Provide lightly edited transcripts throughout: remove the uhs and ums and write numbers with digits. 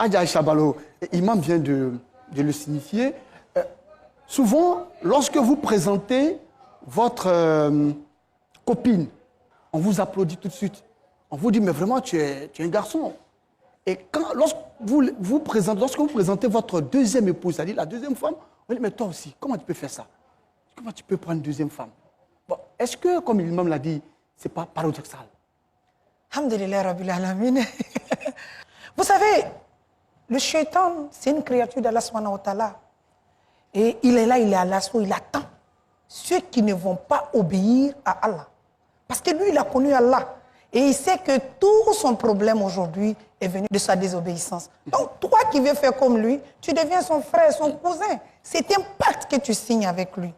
Adja Chabalo, imam vient de le signifier. Souvent, lorsque vous présentez votre copine, on vous applaudit tout de suite. On vous dit, mais vraiment, tu es un garçon. Et lorsque vous présentez votre deuxième épouse, c'est-à-dire la deuxième femme, on dit, mais toi aussi, comment tu peux faire ça? Comment tu peux prendre une deuxième femme? Bon, est-ce que, comme l'imam l'a dit, ce n'est pas paradoxal? Alhamdulillah Rabbil Alamin. Vous savez, le shaitan, c'est une créature d'Allah subhanahu wa ta'ala. Et il est là, il est à l'assaut, il attend ceux qui ne vont pas obéir à Allah. Parce que lui, il a connu Allah. Et il sait que tout son problème aujourd'hui est venu de sa désobéissance. Donc, toi qui veux faire comme lui, tu deviens son frère, son cousin. C'est un pacte que tu signes avec lui.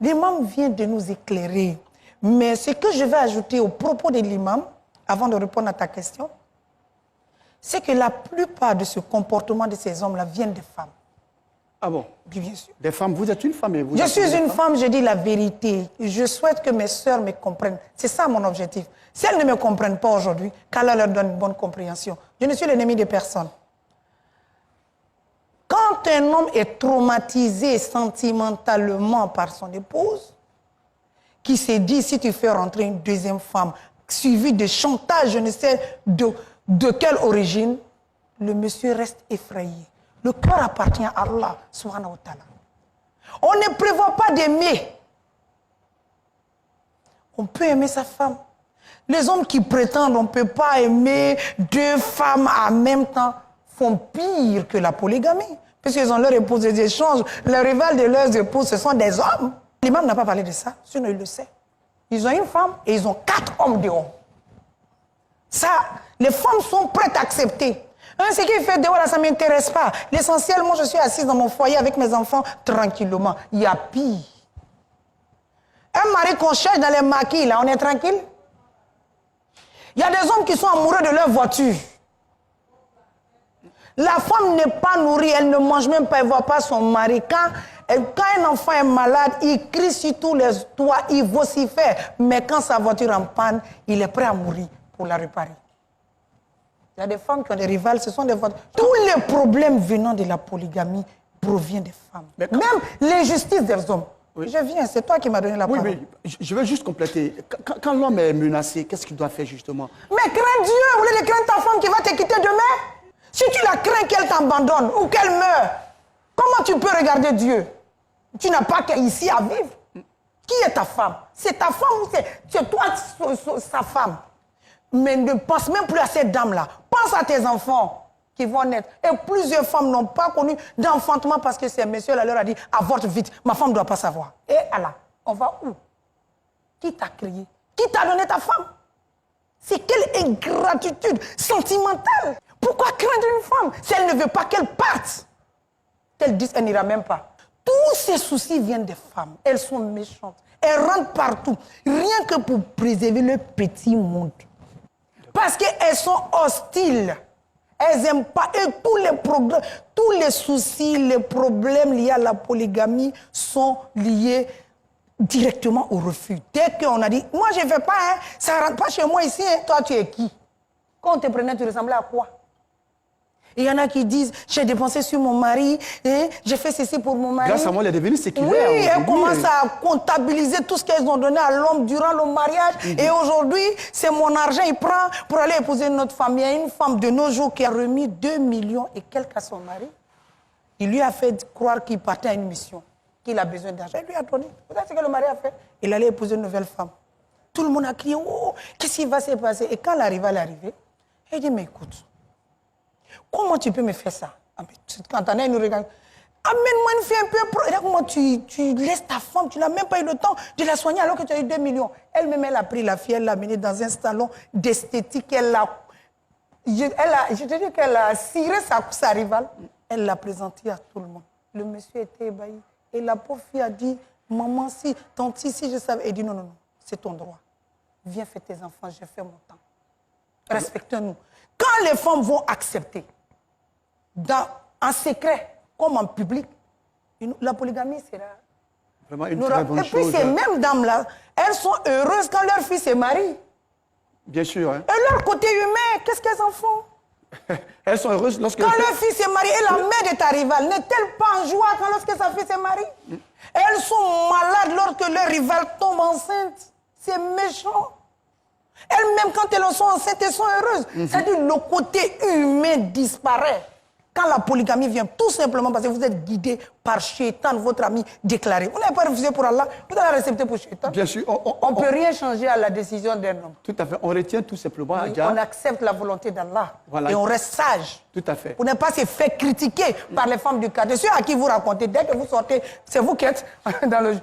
L'imam vient de nous éclairer. Mais ce que je vais ajouter au propos de l'imam, avant de répondre à ta question, c'est que la plupart de ce comportement de ces hommes-là viennent des femmes. Ah bon? Bien sûr. Des femmes, vous êtes une femme et vous... Je suis une femme, je dis la vérité. Je souhaite que mes sœurs me comprennent. C'est ça mon objectif. Si elles ne me comprennent pas aujourd'hui, qu'Allah leur donne une bonne compréhension. Je ne suis l'ennemi de personne. Quand un homme est traumatisé sentimentalement par son épouse, qui se dit, si tu fais rentrer une deuxième femme, suivie de chantage, je ne sais de quelle origine, le monsieur reste effrayé. Le cœur appartient à Allah, subhanahu wa ta'ala. On ne prévoit pas d'aimer. On peut aimer sa femme. Les hommes qui prétendent on ne peut pas aimer deux femmes en même temps font pire que la polygamie. Puisqu'ils ont leur épouse des échanges, les rivales de leurs épouses, ce sont des hommes. L'imam n'a pas parlé de ça, sinon il le sait. Ils ont une femme et ils ont 4 hommes dehors. Ça, les femmes sont prêtes à accepter. Ce qui fait dehors, ça ne m'intéresse pas. L'essentiel, moi, je suis assise dans mon foyer avec mes enfants tranquillement. Il y a pire. Un mari qu'on cherche dans les maquis, là, on est tranquille. Il y a des hommes qui sont amoureux de leur voiture. La femme n'est pas nourrie, elle ne mange même pas, elle ne voit pas son mari. Quand un enfant est malade, il crie sur tous les toits, il vocifère. Mais quand sa voiture en panne, il est prêt à mourir pour la réparer. Il y a des femmes qui ont des rivales, ce sont des voitures. Tous les problèmes venant de la polygamie proviennent des femmes. Même l'injustice des hommes. Oui. Je viens, c'est toi qui m'as donné la parole. Oui, je vais juste compléter. Quand l'homme est menacé, qu'est-ce qu'il doit faire justement? Mais crains Dieu, au lieu de craindre ta femme qui va te quitter demain. Si tu la crains qu'elle t'abandonne ou qu'elle meure, comment tu peux regarder Dieu? Tu n'as pas qu'ici à vivre. Qui est ta femme? C'est ta femme ou c'est toi sa femme? Mais ne pense même plus à cette dame-là. Pense à tes enfants qui vont naître. Et plusieurs femmes n'ont pas connu d'enfantement parce que ces messieurs-là leur a dit « avorte vite, ma femme ne doit pas savoir ». Et Allah, on va où? Qui t'a créé? Qui t'a donné ta femme? C'est quelle ingratitude sentimentale. Pourquoi craindre une femme si elle ne veut pas qu'elle parte? Qu'elle dise, elle n'ira même pas. Tous ces soucis viennent des femmes. Elles sont méchantes. Elles rentrent partout. Rien que pour préserver leur petit monde. Parce qu'elles sont hostiles. Elles n'aiment pas. Et tous les soucis, les problèmes liés à la polygamie sont liés directement au refus. Dès qu'on a dit, moi je ne fais pas, hein, ça ne rentre pas chez moi ici, hein. Toi tu es qui? Quand on te prenait, tu ressemblais à quoi? Il y en a qui disent, j'ai dépensé sur mon mari, hein, j'ai fait ceci pour mon mari. Grâce à moi, elle est devenue séculaire. Oui, elle commence à comptabiliser tout ce qu'elles ont donné à l'homme durant le mariage. Et aujourd'hui, c'est mon argent, il prend pour aller épouser une autre femme. Il y a une femme de nos jours qui a remis 2 millions et quelques à son mari. Il lui a fait croire qu'il partait à une mission, qu'il a besoin d'argent. Il lui a donné. Vous savez ce que le mari a fait? Il allait épouser une nouvelle femme. Tout le monde a crié, oh, qu'est-ce qui va se passer? Et quand la rivale est arrivée, elle dit, mais écoute, comment tu peux me faire ça? Quand Anna nous regarde, amène-moi une fille un peu pro. Regarde comment tu laisses ta femme, tu n'as même pas eu le temps de la soigner alors que tu as eu 2 millions. Elle-même, elle a pris la fille, elle l'a amenée dans un salon d'esthétique, je te dis qu'elle a ciré sa rivale, elle l'a présentée à tout le monde. Le monsieur était ébahi. Et la pauvre fille a dit, maman, si, tante, si je savais. Elle dit, non, non, non, c'est ton droit. Viens faire tes enfants, j'ai fait mon temps. Respectons-nous. Quand les femmes vont accepter, en secret comme en public, la polygamie sera... Vraiment une très bonne chose. Et puis ces mêmes dames-là, elles sont heureuses quand leur fils se marie. Bien sûr. Hein. Et leur côté humain, qu'est-ce qu'elles en font? Elles sont heureuses lorsque... Quand leur fils est marié et la mère de ta rivale, n'est-elle pas en joie quand lorsque sa fille s'est mariée? Elles sont malades lorsque leur rivale tombe enceinte. C'est méchant. Elles-mêmes, quand elles sont enceintes, elles sont heureuses. C'est-à-dire le côté humain disparaît. Quand la polygamie vient, tout simplement parce que vous êtes guidé par Shaitan, votre ami déclaré. Vous n'avez pas refusé pour Allah, vous allez accepter pour Shaitan. Bien sûr. On ne peut rien changer à la décision d'un homme. Tout à fait. On retient tout simplement, Oui, Adja. on accepte la volonté d'Allah. Voilà. Et on reste sage. Tout à fait. Pour ne pas se faire critiquer par les femmes du quartier. Ceux à qui vous racontez, dès que vous sortez, c'est vous qui êtes dans le,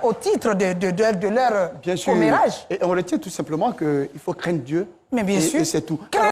au titre de leur Bien sûr. commérage. Et on retient tout simplement qu'il faut craindre Dieu. Mais bien sûr. Et c'est tout.